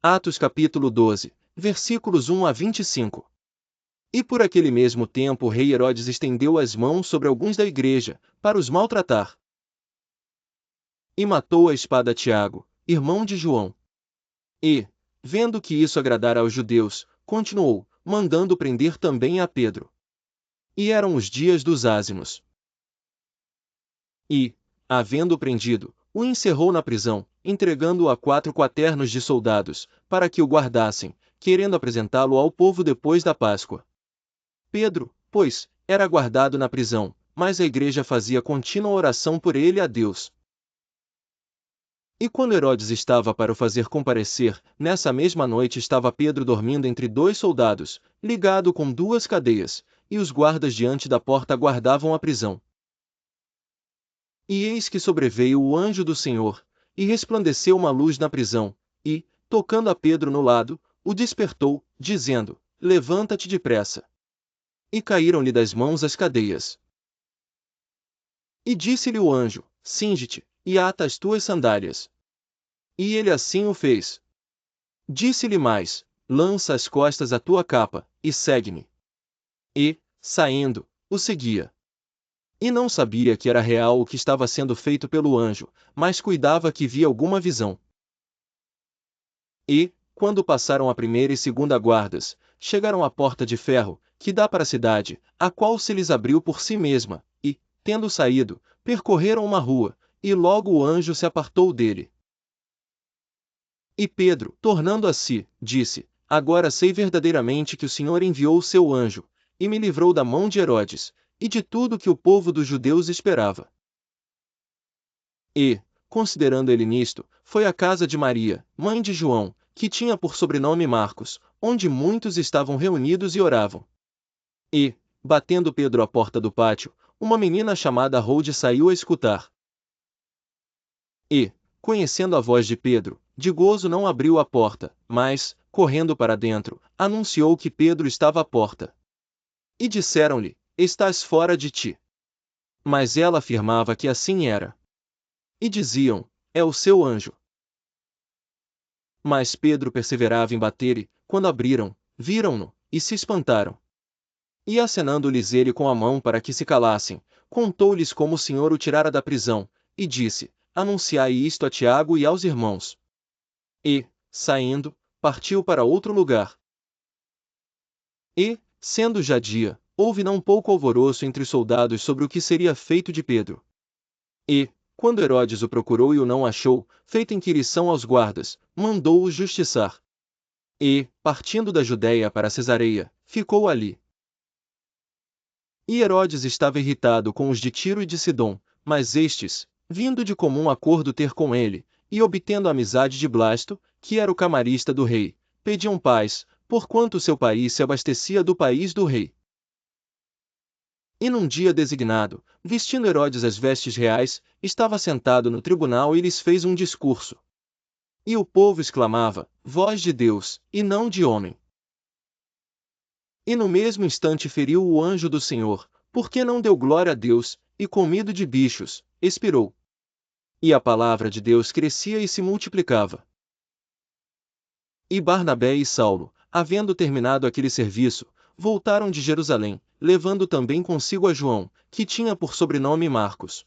Atos capítulo 12, versículos 1 a 25. E por aquele mesmo tempo o rei Herodes estendeu as mãos sobre alguns da igreja, para os maltratar. E matou à espada Tiago, irmão de João. E, vendo que isso agradara aos judeus, continuou, mandando prender também a Pedro. E eram os dias dos ázimos. E, havendo prendido, o encerrou na prisão, entregando-o a 4 quaternos de soldados, para que o guardassem, querendo apresentá-lo ao povo depois da Páscoa. Pedro, pois, era guardado na prisão, mas a igreja fazia contínua oração por ele a Deus. E quando Herodes estava para o fazer comparecer, nessa mesma noite estava Pedro dormindo entre 2 soldados, ligado com 2 cadeias, e os guardas diante da porta guardavam a prisão. E eis que sobreveio o anjo do Senhor, e resplandeceu uma luz na prisão, e, tocando a Pedro no lado, o despertou, dizendo: Levanta-te depressa. E caíram-lhe das mãos as cadeias. E disse-lhe o anjo: Cinge-te, e ata as tuas sandálias. E ele assim o fez. Disse-lhe mais: Lança às costas a tua capa, e segue-me. E, saindo, o seguia. E não sabia que era real o que estava sendo feito pelo anjo, mas cuidava que via alguma visão. E, quando passaram a primeira e segunda guardas, chegaram à porta de ferro, que dá para a cidade, a qual se lhes abriu por si mesma, e, tendo saído, percorreram uma rua, e logo o anjo se apartou dele. E Pedro, tornando a si, disse: Agora sei verdadeiramente que o Senhor enviou o seu anjo, e me livrou da mão de Herodes, e de tudo que o povo dos judeus esperava. E, considerando ele nisto, foi à casa de Maria, mãe de João, que tinha por sobrenome Marcos, onde muitos estavam reunidos e oravam. E, batendo Pedro à porta do pátio, uma menina chamada Rode saiu a escutar. E, conhecendo a voz de Pedro, de gozo não abriu a porta, mas, correndo para dentro, anunciou que Pedro estava à porta. E disseram-lhe: Estás fora de ti. Mas ela afirmava que assim era. E diziam: É o seu anjo. Mas Pedro perseverava em bater e, quando abriram, viram-no, e se espantaram. E acenando-lhes ele com a mão para que se calassem, contou-lhes como o Senhor o tirara da prisão, e disse: Anunciai isto a Tiago e aos irmãos. E, saindo, partiu para outro lugar. E, sendo já dia, houve não pouco alvoroço entre os soldados sobre o que seria feito de Pedro. E, quando Herodes o procurou e o não achou, feita inquirição aos guardas, mandou-o justiçar. E, partindo da Judéia para Cesareia, ficou ali. E Herodes estava irritado com os de Tiro e de Sidom, mas estes, vindo de comum acordo ter com ele, e obtendo a amizade de Blasto, que era o camarista do rei, pediam paz, porquanto seu país se abastecia do país do rei. E num dia designado, vestindo Herodes as vestes reais, estava sentado no tribunal e lhes fez um discurso. E o povo exclamava: Voz de Deus, e não de homem. E no mesmo instante feriu o anjo do Senhor, porque não deu glória a Deus, e comido de bichos, expirou. E a palavra de Deus crescia e se multiplicava. E Barnabé e Saulo, havendo terminado aquele serviço, voltaram de Jerusalém, levando também consigo a João, que tinha por sobrenome Marcos.